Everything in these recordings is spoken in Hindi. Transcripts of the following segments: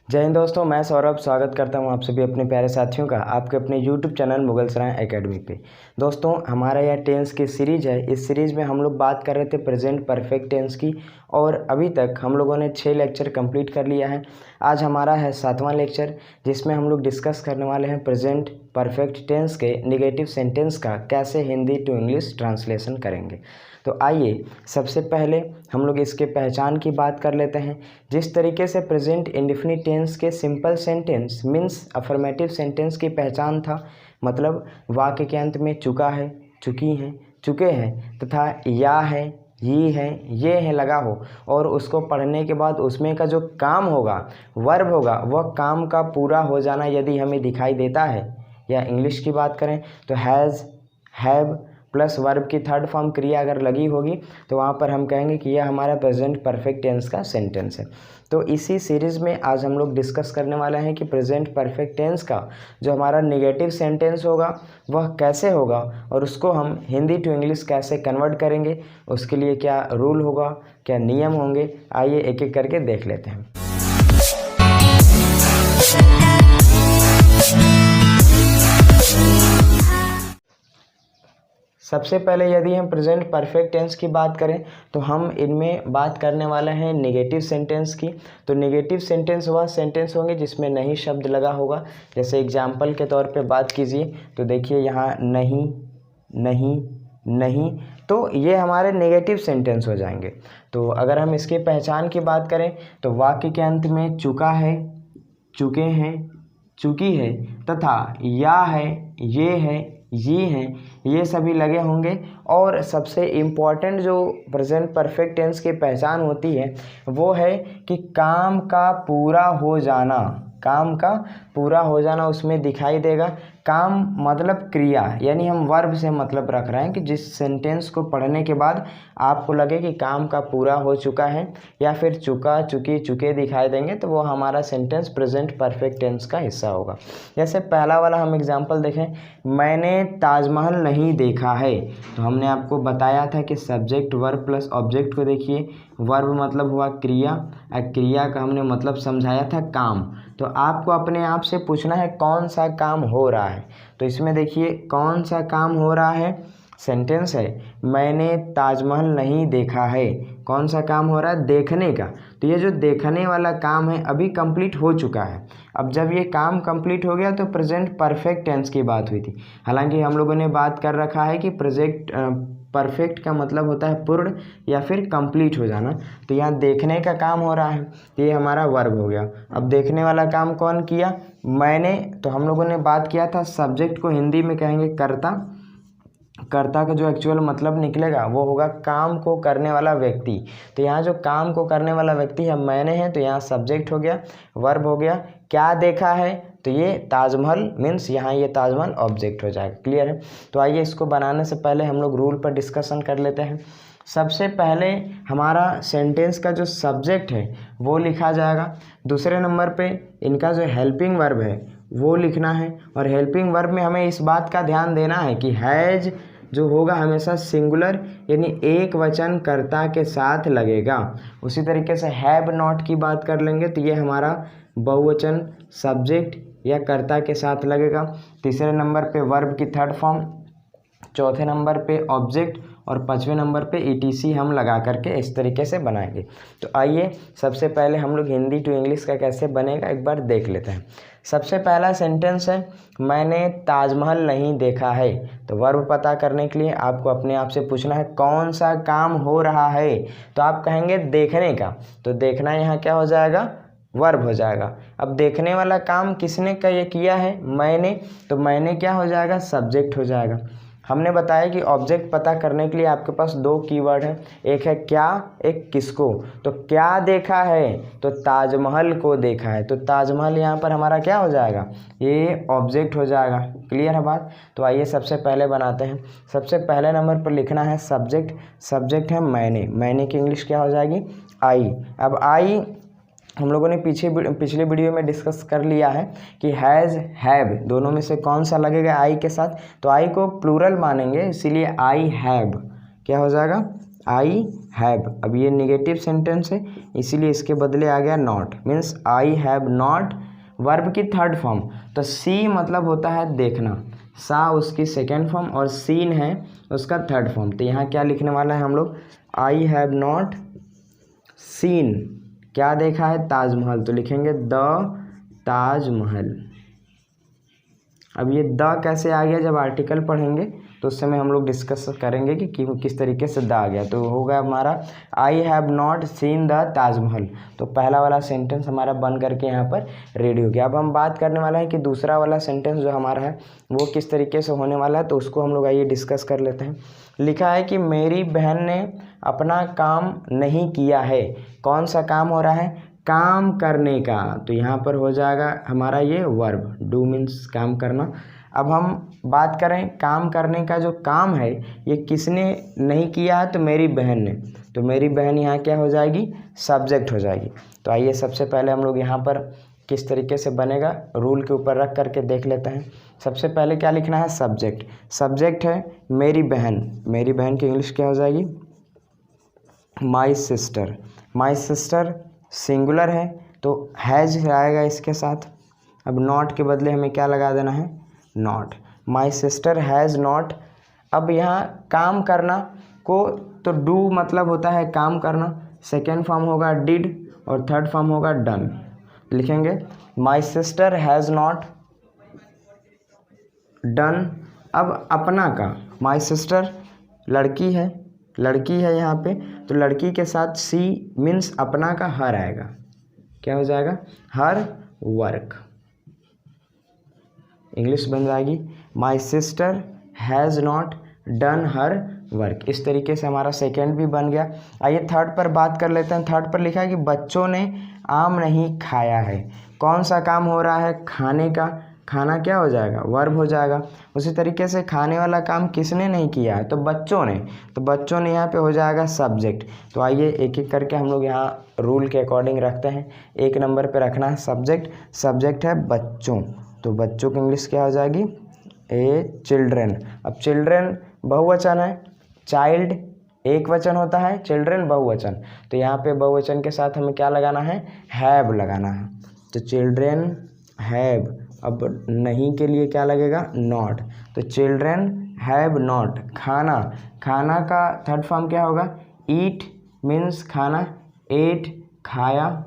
जय हिंद दोस्तों, मैं सौरभ स्वागत करता हूं आप सभी अपने प्यारे साथियों का आपके अपने यूट्यूब चैनल मुगल सराय एकेडमी पे। दोस्तों, हमारा यह टेंस की सीरीज़ है। इस सीरीज़ में हम लोग बात कर रहे थे प्रेजेंट परफेक्ट टेंस की और अभी तक हम लोगों ने 6 लेक्चर कंप्लीट कर लिया है। आज हमारा है 7वां लेक्चर, जिसमें हम लोग डिस्कस करने वाले हैं प्रेजेंट परफेक्ट टेंस के नेगेटिव सेंटेंस का कैसे हिंदी टू इंग्लिश ट्रांसलेशन करेंगे। तो आइए सबसे पहले हम लोग इसके पहचान की बात कर लेते हैं। जिस तरीके से प्रेजेंट इंडेफिनिट टेंस के simple sentence means affirmative sentence की पहचान था, मतलब वाक्य के अंत में चुका है, चुकी हैं, चुके हैं तथा या है, ये है लगा हो और उसको पढ़ने के बाद उसमें का जो काम होगा, वर्ब होगा, वह काम का पूरा हो जाना यदि हमें दिखाई देता है, या इंग्लिश की बात करें तो हैज़, हैव प्लस वर्ब की थर्ड फॉर्म क्रिया अगर लगी होगी तो वहाँ पर हम कहेंगे कि यह हमारा प्रेजेंट परफेक्ट टेंस का सेंटेंस है। तो इसी सीरीज़ में आज हम लोग डिस्कस करने वाले हैं कि प्रेजेंट परफेक्ट टेंस का जो हमारा नेगेटिव सेंटेंस होगा वह कैसे होगा और उसको हम हिंदी टू इंग्लिश कैसे कन्वर्ट करेंगे, उसके लिए क्या रूल होगा, क्या नियम होंगे, आइए एक एक करके देख लेते हैं। सबसे पहले यदि हम प्रेजेंट परफेक्ट टेंस की बात करें तो हम इनमें बात करने वाले हैं नेगेटिव सेंटेंस की। तो नेगेटिव सेंटेंस वह सेंटेंस होंगे जिसमें नहीं शब्द लगा होगा। जैसे एग्जाम्पल के तौर पे बात कीजिए तो देखिए यहाँ नहीं, नहीं, नहीं, तो ये हमारे नेगेटिव सेंटेंस हो जाएंगे। तो अगर हम इसकी पहचान की बात करें तो वाक्य के अंत में चुका है, चुके हैं, चुकी है तथा या है, ये हैं, ये सभी लगे होंगे। और सबसे इम्पॉर्टेंट जो प्रेजेंट परफेक्ट टेंस की पहचान होती है वो है कि काम का पूरा हो जाना, काम का पूरा हो जाना उसमें दिखाई देगा। काम मतलब क्रिया, यानी हम वर्ब से मतलब रख रहे हैं कि जिस सेंटेंस को पढ़ने के बाद आपको लगे कि काम का पूरा हो चुका है या फिर चुका, चुकी, चुके दिखाई देंगे तो वो हमारा सेंटेंस प्रेजेंट परफेक्ट टेंस का हिस्सा होगा। जैसे पहला वाला हम एग्जांपल देखें, मैंने ताजमहल नहीं देखा है। तो हमने आपको बताया था कि सब्जेक्ट वर्ब प्लस ऑब्जेक्ट को देखिए, वर्ब मतलब हुआ क्रिया, क्रिया का हमने मतलब समझाया था काम। तो आपको अपने आप से पूछना है कौन सा काम हो रहा है। तो इसमें देखिए कौन सा काम हो रहा है, सेंटेंस है मैंने ताजमहल नहीं देखा है। कौन सा काम हो रहा है, देखने का। तो ये जो देखने वाला काम है अभी कंप्लीट हो चुका है। अब जब ये काम कंप्लीट हो गया तो प्रेजेंट परफेक्ट टेंस की बात हुई थी। हालांकि हम लोगों ने बात कर रखा है कि प्रेजेंट परफेक्ट का मतलब होता है पूर्ण या फिर कंप्लीट हो जाना। तो यहाँ देखने का काम हो रहा है, तो ये हमारा वर्ब हो गया। अब देखने वाला काम कौन किया, मैंने। तो हम लोगों ने बात किया था सब्जेक्ट को हिंदी में कहेंगे कर्ता। कर्ता का जो एक्चुअल मतलब निकलेगा वो होगा काम को करने वाला व्यक्ति। तो यहाँ जो काम को करने वाला व्यक्ति है मैंने है, तो यहाँ सब्जेक्ट हो गया, वर्ब हो गया। क्या देखा है, तो ये ताजमहल मीन्स यहाँ ये ताजमहल ऑब्जेक्ट हो जाएगा। क्लियर है। तो आइए इसको बनाने से पहले हम लोग रूल पर डिस्कशन कर लेते हैं। सबसे पहले हमारा सेंटेंस का जो सब्जेक्ट है वो लिखा जाएगा। दूसरे नंबर पे इनका जो हेल्पिंग वर्ब है वो लिखना है। और हेल्पिंग वर्ब में हमें इस बात का ध्यान देना है कि हैज जो होगा हमेशा सिंगुलर यानी एक वचन कर्ता के साथ लगेगा। उसी तरीके से हैव नॉट की बात कर लेंगे तो ये हमारा बहुवचन सब्जेक्ट या कर्ता के साथ लगेगा। तीसरे नंबर पे वर्ब की थर्ड फॉर्म, चौथे नंबर पे ऑब्जेक्ट और पांचवें नंबर पे ईटीसी हम लगा करके इस तरीके से बनाएंगे। तो आइए सबसे पहले हम लोग हिंदी टू इंग्लिश का कैसे बनेगा एक बार देख लेते हैं। सबसे पहला सेंटेंस है मैंने ताजमहल नहीं देखा है। तो वर्ब पता करने के लिए आपको अपने आप से पूछना है कौन सा काम हो रहा है। तो आप कहेंगे देखने का, तो देखना यहाँ क्या हो जाएगा, वर्ब हो जाएगा। अब देखने वाला काम किसने किया है, मैंने। तो मैंने क्या हो जाएगा, सब्जेक्ट हो जाएगा। हमने बताया कि ऑब्जेक्ट पता करने के लिए आपके पास 2 कीवर्ड है, एक है क्या, एक किसको। तो क्या देखा है, तो ताजमहल को देखा है। तो ताजमहल यहाँ पर हमारा क्या हो जाएगा, ये ऑब्जेक्ट हो जाएगा। क्लियर है बात। तो आइए सबसे पहले बनाते हैं। सबसे पहले नंबर पर लिखना है सब्जेक्ट। सब्जेक्ट है मैंने, मैंने की इंग्लिश क्या हो जाएगी, आई। अब आई हम लोगों ने पिछले वीडियो में डिस्कस कर लिया है कि हैज़, हैव दोनों में से कौन सा लगेगा आई के साथ। तो आई को प्लूरल मानेंगे, इसीलिए आई हैव क्या हो जाएगा, आई हैव, अब ये निगेटिव सेंटेंस है इसीलिए इसके बदले आ गया not, means I have not verb की थर्ड फॉर्म। तो सी मतलब होता है देखना, सा उसकी सेकेंड फॉर्म और सीन है उसका थर्ड फॉर्म। तो यहाँ क्या लिखने वाला है हम लोग, आई हैव नॉट सीन, क्या देखा है, ताजमहल, तो लिखेंगे द ताजमहल। अब ये द कैसे आ गया, जब आर्टिकल पढ़ेंगे तो उस समय हम लोग डिस्कस करेंगे कि किस तरीके से द आ गया। तो होगा हमारा I have not seen the Taj Mahal. तो पहला वाला सेंटेंस हमारा बन करके यहाँ पर रेडी हो गया। अब हम बात करने वाला है कि दूसरा वाला सेंटेंस जो हमारा है वो किस तरीके से होने वाला है, तो उसको हम लोग आइए डिस्कस कर लेते हैं। लिखा है कि मेरी बहन ने अपना काम नहीं किया है। कौन सा काम हो रहा है, काम करने का, तो यहाँ पर हो जाएगा हमारा ये वर्ब, डू मीन्स काम करना। अब हम बात करें काम करने का, जो काम है ये किसने नहीं किया है, तो मेरी बहन ने, तो मेरी बहन यहाँ क्या हो जाएगी, सब्जेक्ट हो जाएगी। तो आइए सबसे पहले हम लोग यहाँ पर किस तरीके से बनेगा रूल के ऊपर रख करके देख लेते हैं। सबसे पहले क्या लिखना है, सब्जेक्ट, सब्जेक्ट है मेरी बहन, मेरी बहन की इंग्लिश क्या हो जाएगी, my sister, my sister singular है तो हैज आएगा इसके साथ। अब नॉट के बदले हमें क्या लगा देना है, not, my sister has not. अब यहाँ काम करना को तो डू मतलब होता है काम करना, सेकेंड फॉर्म होगा डिड और थर्ड फॉर्म होगा डन। लिखेंगे my sister has not done. अब अपना का, माई सिस्टर लड़की है, लड़की है यहाँ पे, तो लड़की के साथ सी मीन्स अपना का हर आएगा, क्या हो जाएगा, हर वर्क, इंग्लिश बन जाएगी my sister has not done her work. इस तरीके से हमारा सेकेंड भी बन गया। आइए थर्ड पर बात कर लेते हैं। थर्ड पर लिखा है कि बच्चों ने आम नहीं खाया है। कौन सा काम हो रहा है, खाने का, खाना क्या हो जाएगा, वर्ब हो जाएगा। उसी तरीके से खाने वाला काम किसने नहीं किया है, तो बच्चों ने, तो बच्चों ने यहाँ पे हो जाएगा सब्जेक्ट। तो आइए एक एक करके हम लोग यहाँ रूल के अकॉर्डिंग रखते हैं। एक नंबर पे रखना है सब्जेक्ट, सब्जेक्ट है बच्चों, तो बच्चों की इंग्लिश क्या हो जाएगी, ए चिल्ड्रेन। अब चिल्ड्रेन बहुवचन है, चाइल्ड एक वचन होता है, चिल्ड्रेन बहुवचन, तो यहाँ पे बहुवचन के साथ हमें क्या लगाना है, हैव लगाना है। तो चिल्ड्रेन हैव, अब नहीं के लिए क्या लगेगा, नॉट, तो चिल्ड्रेन हैव नॉट। खाना, खाना का थर्ड फॉर्म क्या होगा, ईट मीन्स खाना, एट खाया,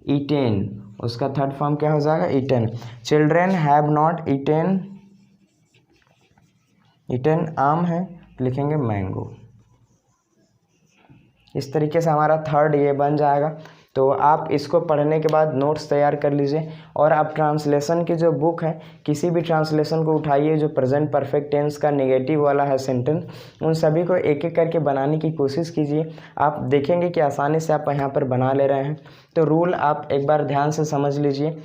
ईटेन उसका थर्ड फॉर्म क्या हो जाएगा, eaten. Children have not eaten, eaten आम है, लिखेंगे मैंगो। इस तरीके से हमारा थर्ड ये बन जाएगा। तो आप इसको पढ़ने के बाद नोट्स तैयार कर लीजिए और आप ट्रांसलेशन की जो बुक है, किसी भी ट्रांसलेशन को उठाइए जो प्रेजेंट परफेक्ट टेंस का नेगेटिव वाला है सेंटेंस, उन सभी को एक एक करके बनाने की कोशिश कीजिए। आप देखेंगे कि आसानी से आप यहाँ पर बना ले रहे हैं। तो रूल आप एक बार ध्यान से समझ लीजिए।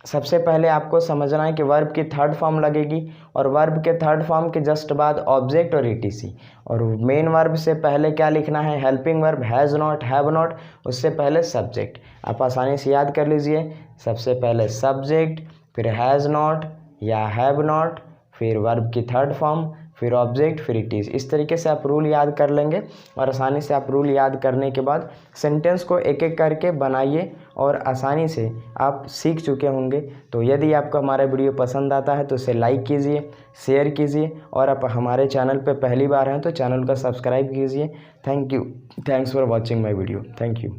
सबसे पहले आपको समझना है कि वर्ब की थर्ड फॉर्म लगेगी और वर्ब के थर्ड फॉर्म के जस्ट बाद ऑब्जेक्ट और ईटीसी, और मेन वर्ब से पहले क्या लिखना है, helping verb has not, have not, उससे पहले सब्जेक्ट। आप आसानी से याद कर लीजिए, सबसे पहले सब्जेक्ट, फिर हैज़ नॉट या हैव नॉट, फिर वर्ब की थर्ड फॉर्म, फिर ऑब्जेक्ट, फिर इट इज़। इस तरीके से आप रूल याद कर लेंगे और आसानी से आप रूल याद करने के बाद सेंटेंस को एक एक करके बनाइए और आसानी से आप सीख चुके होंगे। तो यदि आपको हमारा वीडियो पसंद आता है तो इसे लाइक कीजिए, शेयर कीजिए, और आप हमारे चैनल पर पहली बार हैं तो चैनल को सब्सक्राइब कीजिए। Thank you, thanks for watching my video, thank you.